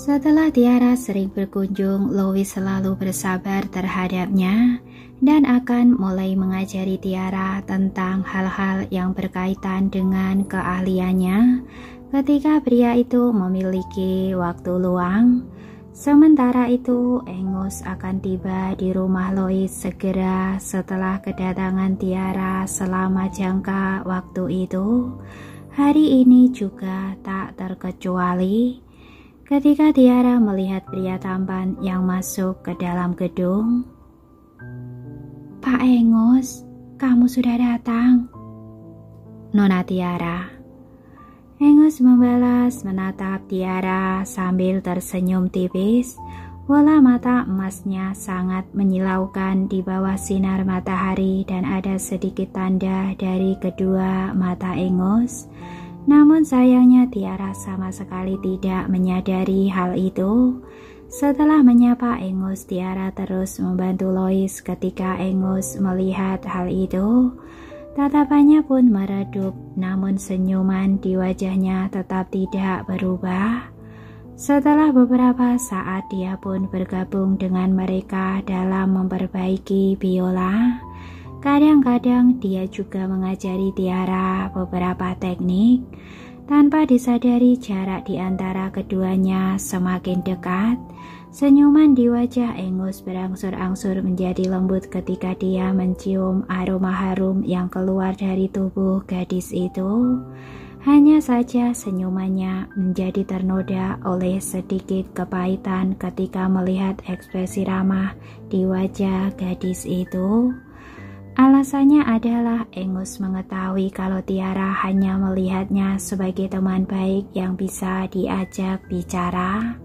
Setelah Tiara sering berkunjung, Lois selalu bersabar terhadapnya dan akan mulai mengajari Tiara tentang hal-hal yang berkaitan dengan keahliannya ketika pria itu memiliki waktu luang. Sementara itu, Angus akan tiba di rumah Lois segera setelah kedatangan Tiara selama jangka waktu itu. Hari ini juga tak terkecuali. Ketika Tiara melihat pria tampan yang masuk ke dalam gedung. "Pak Angus, kamu sudah datang." "Nona Tiara." Angus membalas menatap Tiara sambil tersenyum tipis. Bola mata emasnya sangat menyilaukan di bawah sinar matahari dan ada sedikit tanda dari kedua mata Angus. Namun sayangnya Tiara sama sekali tidak menyadari hal itu. Setelah menyapa Angus, Tiara terus membantu Lois. Ketika Angus melihat hal itu, tatapannya pun meredup, namun senyuman di wajahnya tetap tidak berubah. Setelah beberapa saat dia pun bergabung dengan mereka dalam memperbaiki biola. Kadang-kadang dia juga mengajari Tiara beberapa teknik. Tanpa disadari jarak di antara keduanya semakin dekat. Senyuman di wajah Angus berangsur-angsur menjadi lembut ketika dia mencium aroma harum yang keluar dari tubuh gadis itu. Hanya saja senyumannya menjadi ternoda oleh sedikit kepahitan ketika melihat ekspresi ramah di wajah gadis itu. Alasannya adalah Angus mengetahui kalau Tiara hanya melihatnya sebagai teman baik yang bisa diajak bicara.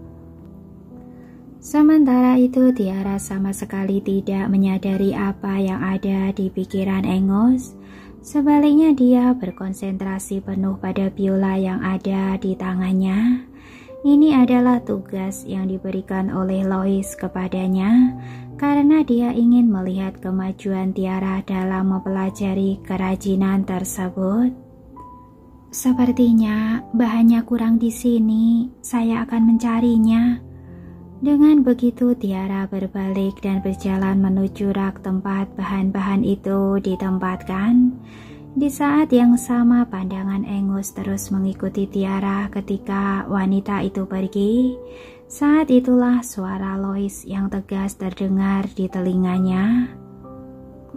Sementara itu Tiara sama sekali tidak menyadari apa yang ada di pikiran Angus. Sebaliknya dia berkonsentrasi penuh pada biola yang ada di tangannya. Ini adalah tugas yang diberikan oleh Lois kepadanya karena dia ingin melihat kemajuan Tiara dalam mempelajari kerajinan tersebut. "Sepertinya bahannya kurang di sini, saya akan mencarinya." Dengan begitu Tiara berbalik dan berjalan menuju rak tempat bahan-bahan itu ditempatkan. Di saat yang sama pandangan Angus terus mengikuti Tiara ketika wanita itu pergi. Saat itulah suara Lois yang tegas terdengar di telinganya.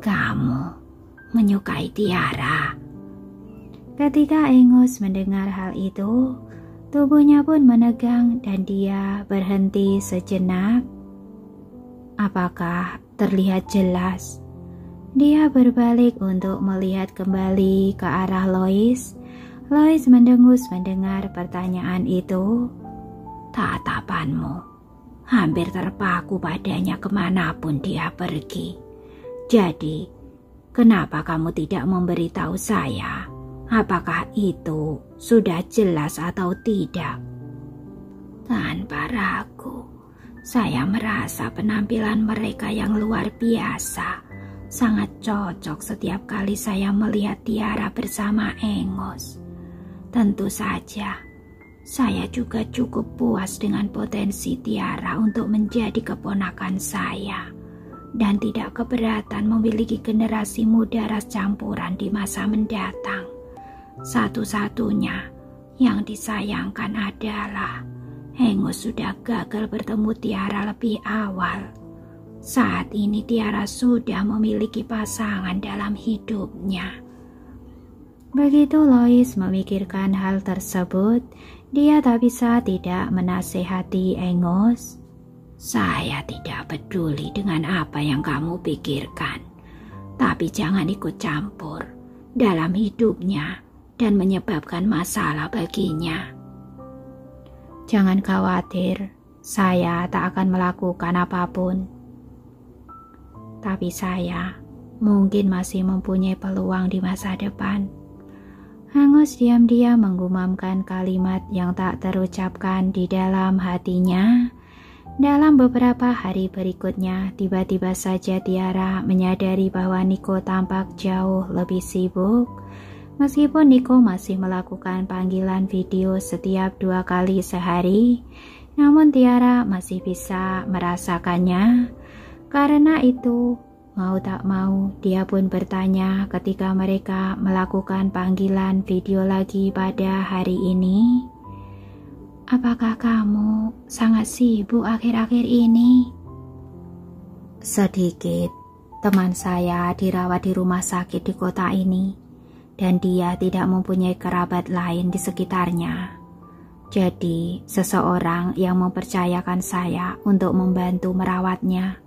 "Kamu menyukai Tiara?" Ketika Angus mendengar hal itu, tubuhnya pun menegang dan dia berhenti sejenak. Apakah terlihat jelas? Dia berbalik untuk melihat kembali ke arah Lois. Lois mendengus mendengar pertanyaan itu. "Tatapanmu hampir terpaku padanya kemanapun dia pergi. Jadi, kenapa kamu tidak memberitahu saya? Apakah itu sudah jelas atau tidak?" "Tanpa ragu, saya merasa penampilan mereka yang luar biasa. Sangat cocok setiap kali saya melihat Tiara bersama Angus. Tentu saja, saya juga cukup puas dengan potensi Tiara untuk menjadi keponakan saya dan tidak keberatan memiliki generasi muda ras campuran di masa mendatang. Satu-satunya yang disayangkan adalah Angus sudah gagal bertemu Tiara lebih awal. Saat ini Tiara sudah memiliki pasangan dalam hidupnya." Begitu Lois memikirkan hal tersebut, dia tak bisa tidak menasehati Angus. "Saya tidak peduli dengan apa yang kamu pikirkan, tapi jangan ikut campur dalam hidupnya dan menyebabkan masalah baginya." "Jangan khawatir, saya tak akan melakukan apapun. Tapi saya mungkin masih mempunyai peluang di masa depan." Angus diam-diam menggumamkan kalimat yang tak terucapkan di dalam hatinya. Dalam beberapa hari berikutnya, tiba-tiba saja Tiara menyadari bahwa Nico tampak jauh lebih sibuk. Meskipun Nico masih melakukan panggilan video setiap 2 kali sehari, Namun Tiara masih bisa merasakannya. Karena itu, mau tak mau, dia pun bertanya ketika mereka melakukan panggilan video lagi pada hari ini. Apakah kamu sangat sibuk akhir-akhir ini? Sedikit. Teman saya dirawat di rumah sakit di kota ini, dan dia tidak mempunyai kerabat lain di sekitarnya. Jadi, seseorang yang mempercayakan saya untuk membantu merawatnya.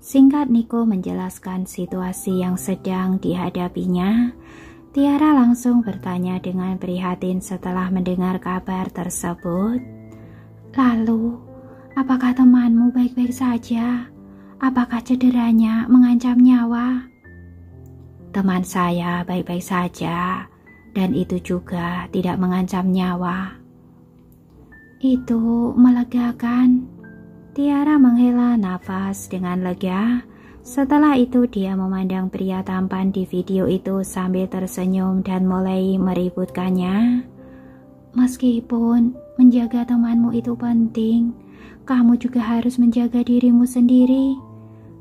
Singkat Niko menjelaskan situasi yang sedang dihadapinya, Tiara langsung bertanya dengan prihatin setelah mendengar kabar tersebut. Lalu, apakah temanmu baik-baik saja? Apakah cederanya mengancam nyawa? Teman saya baik-baik saja, dan itu juga tidak mengancam nyawa. Itu melegakan. Tiara menghela nafas dengan lega. Setelah itu dia memandang pria tampan di video itu sambil tersenyum dan mulai meributkannya. Meskipun menjaga temanmu itu penting, kamu juga harus menjaga dirimu sendiri.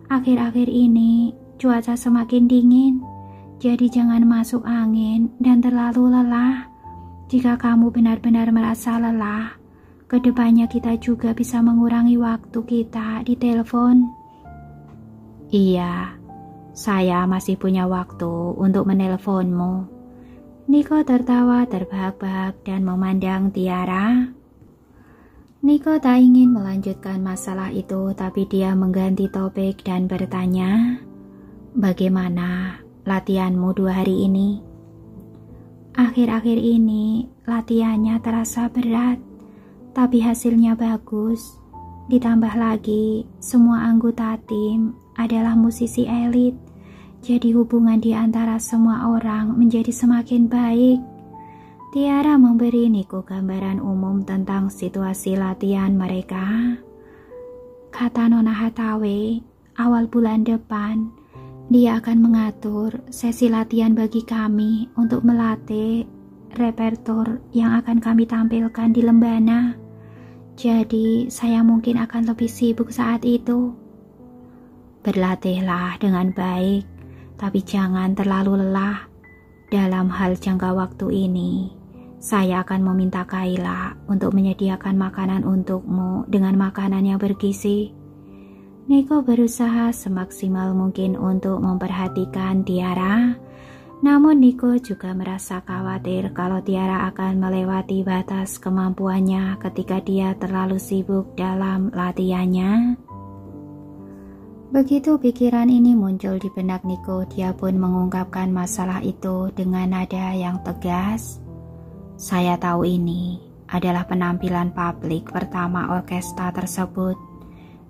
Akhir-akhir ini cuaca semakin dingin, jadi jangan masuk angin dan terlalu lelah. Jika kamu benar-benar merasa lelah, kedepannya kita juga bisa mengurangi waktu kita di telepon. Iya, saya masih punya waktu untuk menelponmu. Niko tertawa terbahak-bahak dan memandang Tiara. Niko tak ingin melanjutkan masalah itu, tapi dia mengganti topik dan bertanya, bagaimana latihanmu 2 hari ini? Akhir-akhir ini latihannya terasa berat, tapi hasilnya bagus. Ditambah lagi, semua anggota tim adalah musisi elit, jadi hubungan di antara semua orang menjadi semakin baik. Tiara memberi Niko gambaran umum tentang situasi latihan mereka. Kata Nona Hathaway, awal bulan depan, dia akan mengatur sesi latihan bagi kami untuk melatih repertoire yang akan kami tampilkan di Lembana. Jadi, saya mungkin akan lebih sibuk saat itu. Berlatihlah dengan baik, tapi jangan terlalu lelah. Dalam hal jangka waktu ini, saya akan meminta Kayla untuk menyediakan makanan untukmu dengan makanan yang bergizi. Niko berusaha semaksimal mungkin untuk memperhatikan Tiara, namun Niko juga merasa khawatir kalau Tiara akan melewati batas kemampuannya ketika dia terlalu sibuk dalam latihannya. Begitu pikiran ini muncul di benak Niko, dia pun mengungkapkan masalah itu dengan nada yang tegas. Saya tahu ini adalah penampilan publik pertama orkestra tersebut,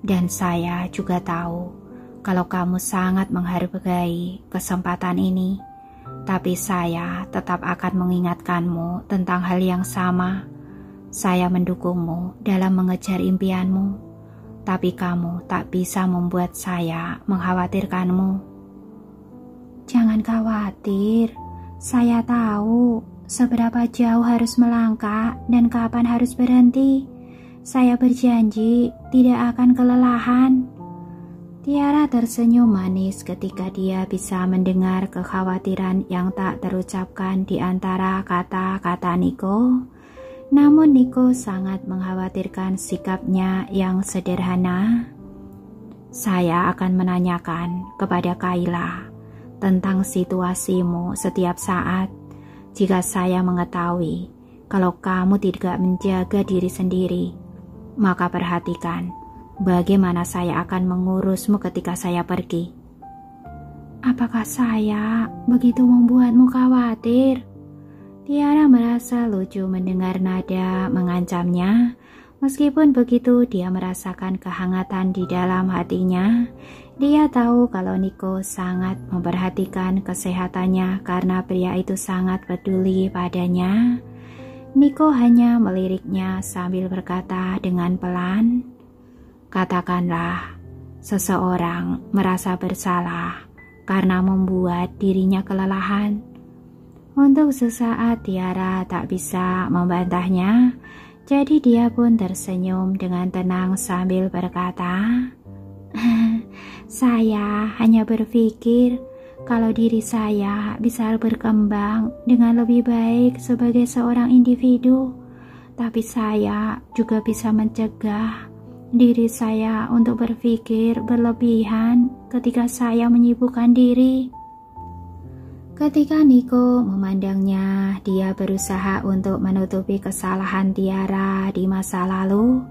dan saya juga tahu kalau kamu sangat menghargai kesempatan ini. Tapi saya tetap akan mengingatkanmu tentang hal yang sama. Saya mendukungmu dalam mengejar impianmu, tapi kamu tak bisa membuat saya mengkhawatirkanmu. Jangan khawatir, saya tahu seberapa jauh harus melangkah dan kapan harus berhenti. Saya berjanji tidak akan kelelahan. Tiara tersenyum manis ketika dia bisa mendengar kekhawatiran yang tak terucapkan di antara kata-kata Niko. Namun Niko sangat mengkhawatirkan sikapnya yang sederhana. Saya akan menanyakan kepada Kayla tentang situasimu setiap saat. Jika saya mengetahui kalau kamu tidak menjaga diri sendiri, maka perhatikan bagaimana saya akan mengurusmu ketika saya pergi. Apakah saya begitu membuatmu khawatir? Tiara merasa lucu mendengar nada mengancamnya. Meskipun begitu, dia merasakan kehangatan di dalam hatinya. Dia tahu kalau Niko sangat memperhatikan kesehatannya karena pria itu sangat peduli padanya. Niko hanya meliriknya sambil berkata dengan pelan, katakanlah seseorang merasa bersalah karena membuat dirinya kelelahan. Untuk sesaat Tiara tak bisa membantahnya. Jadi dia pun tersenyum dengan tenang sambil berkata, "Saya hanya berpikir kalau diri saya bisa berkembang dengan lebih baik sebagai seorang individu, tapi saya juga bisa mencegah diri saya untuk berpikir berlebihan ketika saya menyibukkan diri." Ketika Niko memandangnya, dia berusaha untuk menutupi kesalahan Tiara di masa lalu.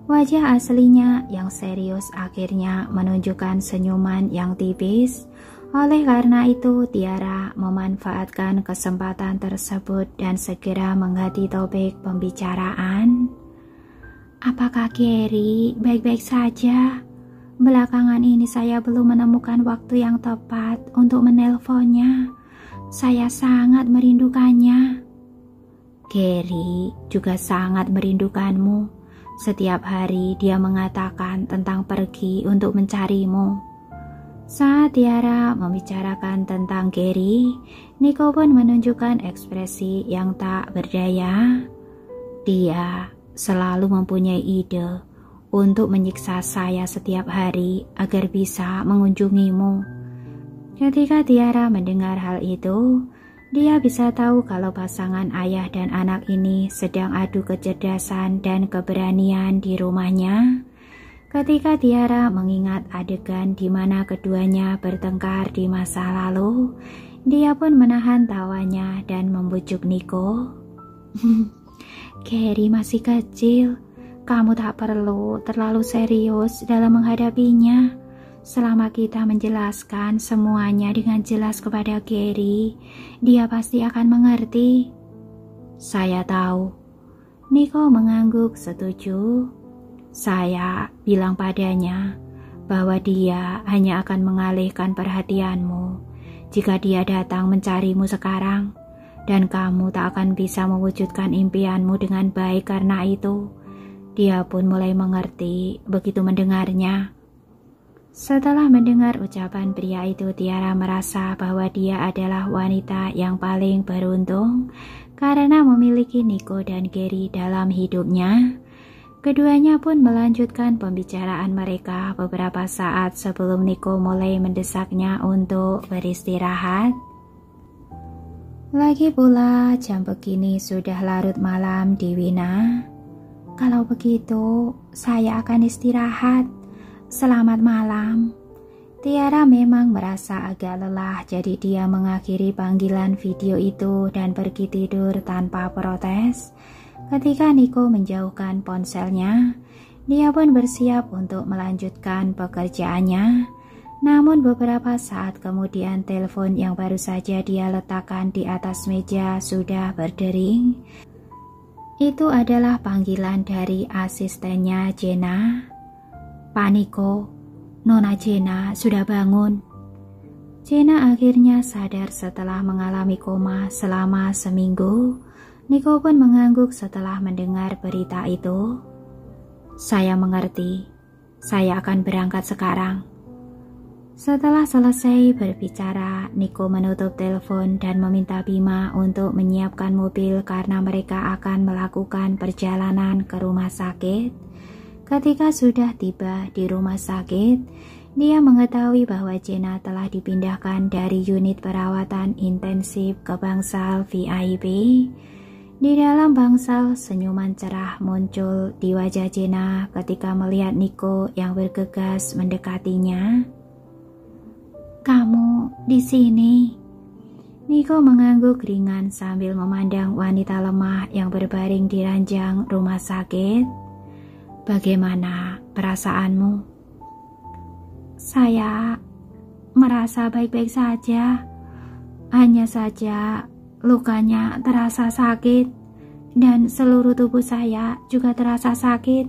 Wajah aslinya yang serius akhirnya menunjukkan senyuman yang tipis. Oleh karena itu, Tiara memanfaatkan kesempatan tersebut dan segera mengganti topik pembicaraan. "Apakah Gary baik-baik saja? Belakangan ini saya belum menemukan waktu yang tepat untuk menelponnya. Saya sangat merindukannya." "Gary juga sangat merindukanmu. Setiap hari dia mengatakan tentang pergi untuk mencarimu." Saat Tiara membicarakan tentang Gary, Niko pun menunjukkan ekspresi yang tak berdaya. "Dia selalu mempunyai ide untuk menyiksa saya setiap hari agar bisa mengunjungimu." Ketika Tiara mendengar hal itu, dia bisa tahu kalau pasangan ayah dan anak ini sedang adu kecerdasan dan keberanian di rumahnya. Ketika Tiara mengingat adegan di mana keduanya bertengkar di masa lalu, dia pun menahan tawanya dan membujuk Niko. "Gary masih kecil, kamu tak perlu terlalu serius dalam menghadapinya. Selama kita menjelaskan semuanya dengan jelas kepada Gary, dia pasti akan mengerti." "Saya tahu." Niko mengangguk setuju. "Saya bilang padanya bahwa dia hanya akan mengalihkan perhatianmu jika dia datang mencarimu sekarang, dan kamu tak akan bisa mewujudkan impianmu dengan baik karena itu." Dia pun mulai mengerti begitu mendengarnya. Setelah mendengar ucapan pria itu, Tiara merasa bahwa dia adalah wanita yang paling beruntung karena memiliki Niko dan Gary dalam hidupnya. Keduanya pun melanjutkan pembicaraan mereka beberapa saat sebelum Niko mulai mendesaknya untuk beristirahat. Lagi pula jam begini sudah larut malam di Wina. "Kalau begitu, saya akan istirahat. Selamat malam." Tiara memang merasa agak lelah, jadi dia mengakhiri panggilan video itu dan pergi tidur tanpa protes. Ketika Niko menjauhkan ponselnya, dia pun bersiap untuk melanjutkan pekerjaannya. Namun beberapa saat kemudian telepon yang baru saja dia letakkan di atas meja sudah berdering. Itu adalah panggilan dari asistennya Jenna. "Pak Niko, Nona Jenna sudah bangun." Jenna akhirnya sadar setelah mengalami koma selama seminggu. Niko pun mengangguk setelah mendengar berita itu. "Saya mengerti. Saya akan berangkat sekarang." Setelah selesai berbicara, Niko menutup telepon dan meminta Bima untuk menyiapkan mobil karena mereka akan melakukan perjalanan ke rumah sakit. Ketika sudah tiba di rumah sakit, dia mengetahui bahwa Jenna telah dipindahkan dari unit perawatan intensif ke bangsal VIP. Di dalam bangsal, senyuman cerah muncul di wajah Jenna ketika melihat Niko yang bergegas mendekatinya. "Kamu di sini?" Niko mengangguk ringan sambil memandang wanita lemah yang berbaring di ranjang rumah sakit. "Bagaimana perasaanmu?" "Saya merasa baik-baik saja. Hanya saja lukanya terasa sakit dan seluruh tubuh saya juga terasa sakit."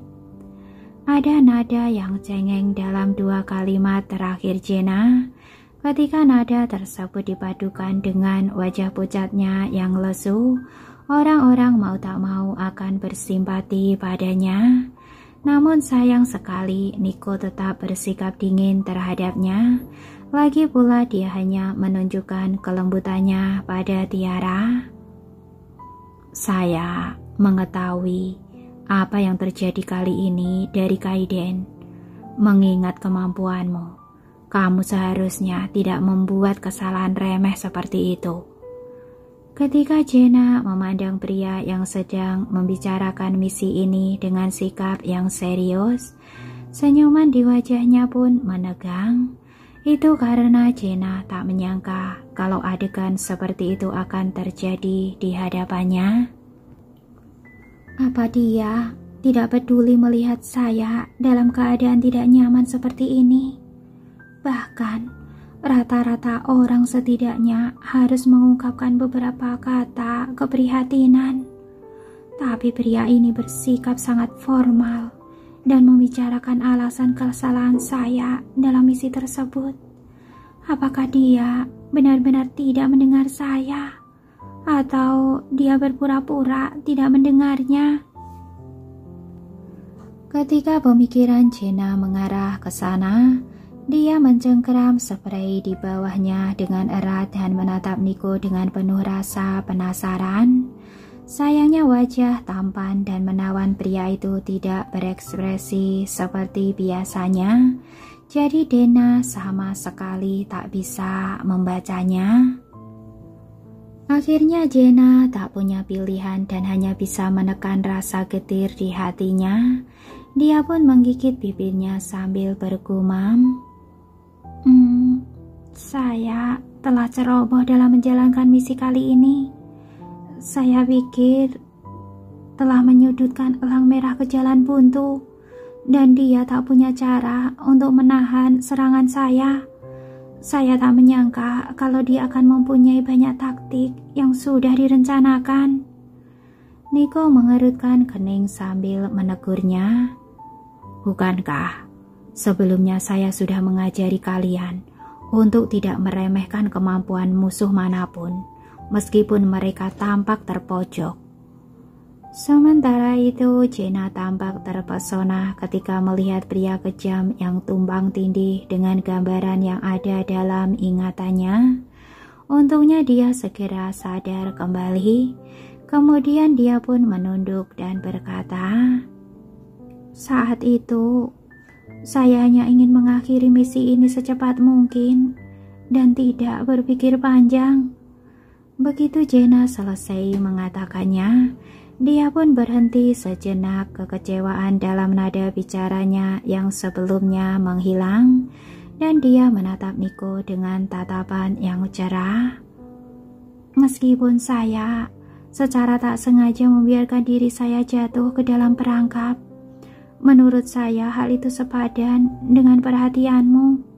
Ada nada yang cengeng dalam dua kalimat terakhir Jenna. Ketika nada tersebut dipadukan dengan wajah pucatnya yang lesu, orang-orang mau tak mau akan bersimpati padanya. Namun sayang sekali Niko tetap bersikap dingin terhadapnya. Lagi pula dia hanya menunjukkan kelembutannya pada Tiara. "Saya mengetahui apa yang terjadi kali ini dari Kaiden. Mengingat kemampuanmu, kamu seharusnya tidak membuat kesalahan remeh seperti itu. Ketika Jenna memandang pria yang sedang membicarakan misi ini dengan sikap yang serius, senyuman di wajahnya pun menegang. Itu karena Jenna tak menyangka kalau adegan seperti itu akan terjadi di hadapannya. Apa dia tidak peduli melihat saya dalam keadaan tidak nyaman seperti ini? Bahkan rata-rata orang setidaknya harus mengungkapkan beberapa kata keprihatinan. Tapi pria ini bersikap sangat formal dan membicarakan alasan kesalahan saya dalam misi tersebut. Apakah dia benar-benar tidak mendengar saya? Atau dia berpura-pura tidak mendengarnya? Ketika pemikiran Jenna mengarah ke sana, dia mencengkeram spray di bawahnya dengan erat dan menatap Nico dengan penuh rasa penasaran. Sayangnya wajah tampan dan menawan pria itu tidak berekspresi seperti biasanya, jadi Dena sama sekali tak bisa membacanya. Akhirnya Jenna tak punya pilihan dan hanya bisa menekan rasa getir di hatinya. Dia pun menggigit bibirnya sambil bergumam, saya telah ceroboh dalam menjalankan misi kali ini. Saya pikir telah menyudutkan elang merah ke jalan buntu, dan dia tak punya cara untuk menahan serangan saya. Saya tak menyangka kalau dia akan mempunyai banyak taktik yang sudah direncanakan. Nico mengerutkan kening sambil menegurnya. Bukankah sebelumnya saya sudah mengajari kalian untuk tidak meremehkan kemampuan musuh manapun, meskipun mereka tampak terpojok. Sementara itu, Jenna tampak terpesona ketika melihat pria kejam yang tumbang tindih dengan gambaran yang ada dalam ingatannya. Untungnya dia segera sadar kembali. Kemudian dia pun menunduk dan berkata, "Saat itu, saya hanya ingin mengakhiri misi ini secepat mungkin dan tidak berpikir panjang." Begitu Jenna selesai mengatakannya, dia pun berhenti sejenak. Kekecewaan dalam nada bicaranya yang sebelumnya menghilang, dan dia menatap Nico dengan tatapan yang cerah. Meskipun saya secara tak sengaja membiarkan diri saya jatuh ke dalam perangkap, menurut saya hal itu sepadan dengan perhatianmu.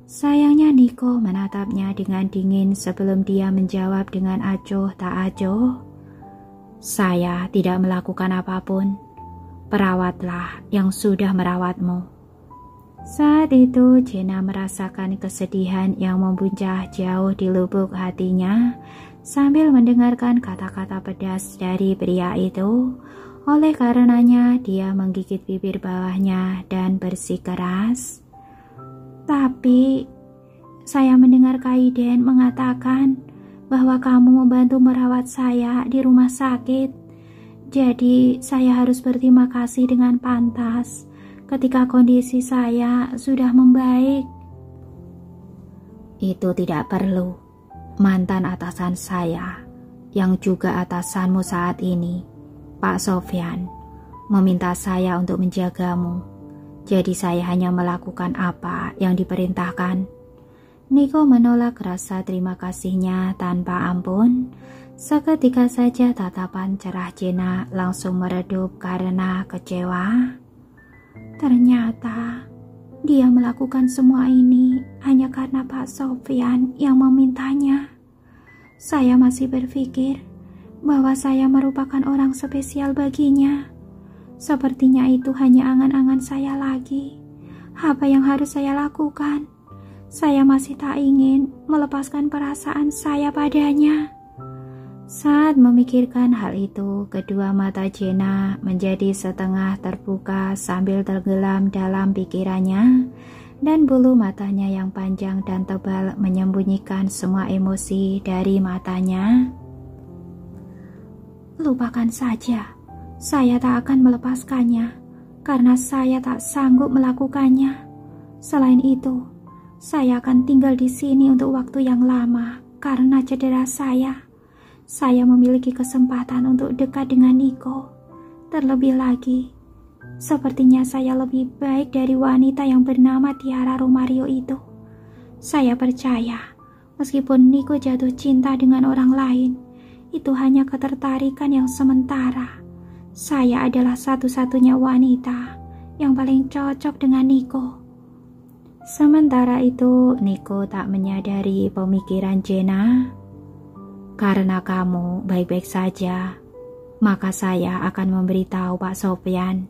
Sayangnya Nico menatapnya dengan dingin sebelum dia menjawab dengan acuh tak acuh. Saya tidak melakukan apapun. Perawatlah yang sudah merawatmu. Saat itu Jenna merasakan kesedihan yang membuncah jauh di lubuk hatinya sambil mendengarkan kata-kata pedas dari pria itu. Oleh karenanya dia menggigit bibir bawahnya dan bersikeras. Tapi saya mendengar Kaiden mengatakan bahwa kamu membantu merawat saya di rumah sakit. Jadi saya harus berterima kasih dengan pantas ketika kondisi saya sudah membaik. Itu tidak perlu. Mantan atasan saya, yang juga atasanmu saat ini, Pak Sofyan, meminta saya untuk menjagamu. Jadi saya hanya melakukan apa yang diperintahkan. Nico menolak rasa terima kasihnya tanpa ampun. Seketika saja tatapan cerah Jenna langsung meredup karena kecewa. Ternyata dia melakukan semua ini hanya karena Pak Sofyan yang memintanya. Saya masih berpikir bahwa saya merupakan orang spesial baginya. Sepertinya itu hanya angan-angan saya lagi. Apa yang harus saya lakukan? Saya masih tak ingin melepaskan perasaan saya padanya. Saat memikirkan hal itu, kedua mata Jenna menjadi setengah terbuka sambil tenggelam dalam pikirannya, dan bulu matanya yang panjang dan tebal menyembunyikan semua emosi dari matanya. Lupakan saja. Saya tak akan melepaskannya karena saya tak sanggup melakukannya. Selain itu, saya akan tinggal di sini untuk waktu yang lama karena cedera saya. Saya memiliki kesempatan untuk dekat dengan Niko. Terlebih lagi, sepertinya saya lebih baik dari wanita yang bernama Tiara Romario itu. Saya percaya, meskipun Niko jatuh cinta dengan orang lain, itu hanya ketertarikan yang sementara. Saya adalah satu-satunya wanita yang paling cocok dengan Niko. Sementara itu, Niko tak menyadari pemikiran Jenna. Karena kamu baik-baik saja, maka saya akan memberitahu Pak Sofyan.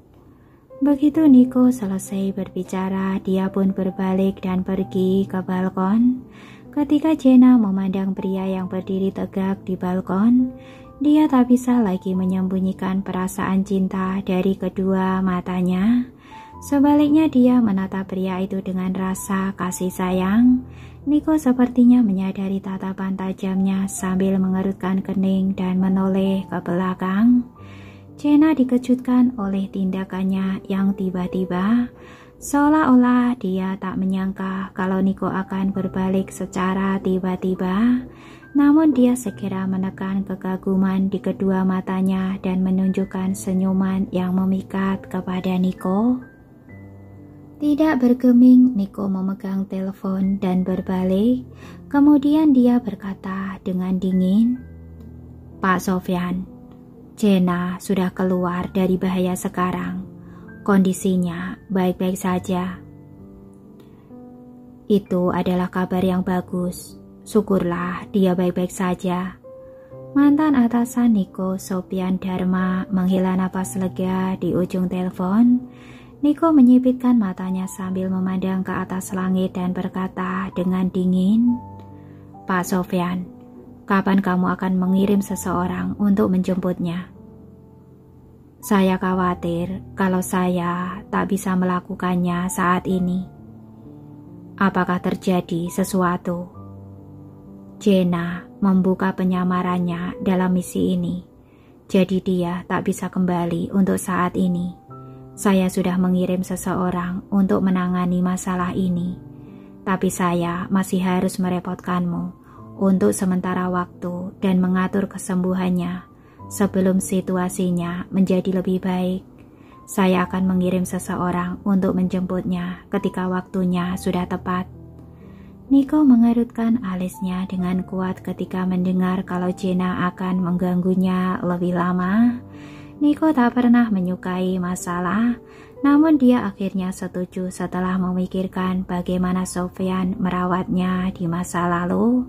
Begitu Niko selesai berbicara, dia pun berbalik dan pergi ke balkon. Ketika Jenna memandang pria yang berdiri tegak di balkon, dia tak bisa lagi menyembunyikan perasaan cinta dari kedua matanya. Sebaliknya dia menatap pria itu dengan rasa kasih sayang. Niko sepertinya menyadari tatapan tajamnya sambil mengerutkan kening dan menoleh ke belakang. Jenna dikejutkan oleh tindakannya yang tiba-tiba, seolah-olah dia tak menyangka kalau Niko akan berbalik secara tiba-tiba. Namun dia segera menekan kekaguman di kedua matanya dan menunjukkan senyuman yang memikat kepada Niko. Tidak bergeming, Niko memegang telepon dan berbalik. Kemudian dia berkata dengan dingin, "Pak Sofyan, Jenna sudah keluar dari bahaya sekarang. Kondisinya baik-baik saja." Itu adalah kabar yang bagus. Syukurlah dia baik-baik saja. Mantan atasan Niko, Sofyan Dharma, menghela napas lega di ujung telepon. Niko menyipitkan matanya sambil memandang ke atas langit dan berkata dengan dingin, "Pak Sofyan, kapan kamu akan mengirim seseorang untuk menjemputnya?" "Saya khawatir kalau saya tak bisa melakukannya saat ini." "Apakah terjadi sesuatu?" "Jenna membuka penyamarannya dalam misi ini, jadi dia tak bisa kembali untuk saat ini. Saya sudah mengirim seseorang untuk menangani masalah ini, tapi saya masih harus merepotkanmu untuk sementara waktu dan mengatur kesembuhannya sebelum situasinya menjadi lebih baik. Saya akan mengirim seseorang untuk menjemputnya ketika waktunya sudah tepat." Niko mengerutkan alisnya dengan kuat ketika mendengar kalau Jenna akan mengganggunya lebih lama. Niko tak pernah menyukai masalah, namun dia akhirnya setuju setelah memikirkan bagaimana Sofyan merawatnya di masa lalu.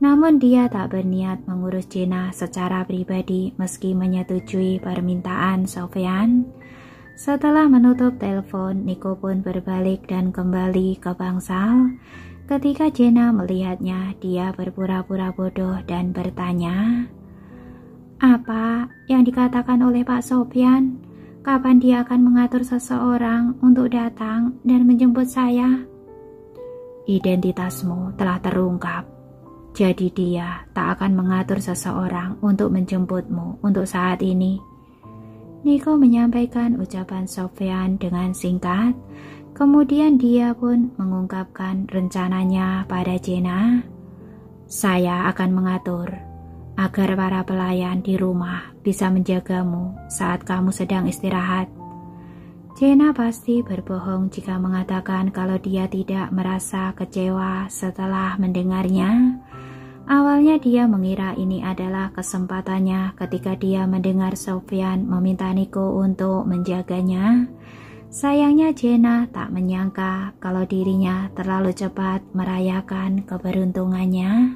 Namun dia tak berniat mengurus Jenna secara pribadi meski menyetujui permintaan Sofyan. Setelah menutup telepon, Niko pun berbalik dan kembali ke bangsal. Ketika Jenna melihatnya, dia berpura-pura bodoh dan bertanya, "Apa yang dikatakan oleh Pak Sofyan? Kapan dia akan mengatur seseorang untuk datang dan menjemput saya?" "Identitasmu telah terungkap. Jadi dia tak akan mengatur seseorang untuk menjemputmu untuk saat ini." Niko menyampaikan ucapan Sofyan dengan singkat. Kemudian dia pun mengungkapkan rencananya pada Jenna. "Saya akan mengatur agar para pelayan di rumah bisa menjagamu saat kamu sedang istirahat." Jenna pasti berbohong jika mengatakan kalau dia tidak merasa kecewa setelah mendengarnya. Awalnya dia mengira ini adalah kesempatannya ketika dia mendengar Sofyan meminta Niko untuk menjaganya. Sayangnya Jenna tak menyangka kalau dirinya terlalu cepat merayakan keberuntungannya.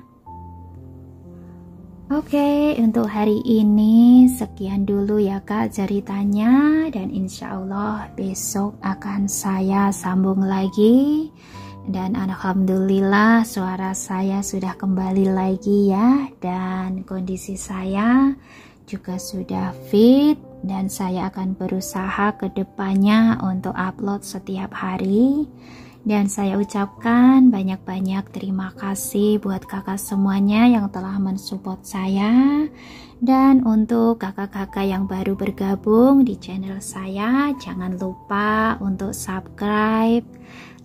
Oke, untuk hari ini sekian dulu ya Kak ceritanya, dan insya Allah besok akan saya sambung lagi. Dan alhamdulillah suara saya sudah kembali lagi ya, dan kondisi saya juga sudah fit, dan saya akan berusaha ke depannya untuk upload setiap hari. Dan saya ucapkan banyak-banyak terima kasih buat kakak semuanya yang telah mensupport saya. Dan untuk kakak-kakak yang baru bergabung di channel saya, jangan lupa untuk subscribe,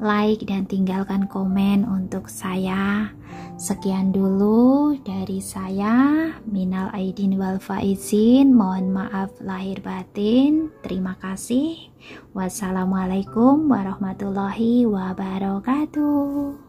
like, dan tinggalkan komen untuk saya. Sekian dulu dari saya, minal aidin wal faizin, mohon maaf lahir batin. Terima kasih. Wassalamualaikum warahmatullahi wabarakatuh.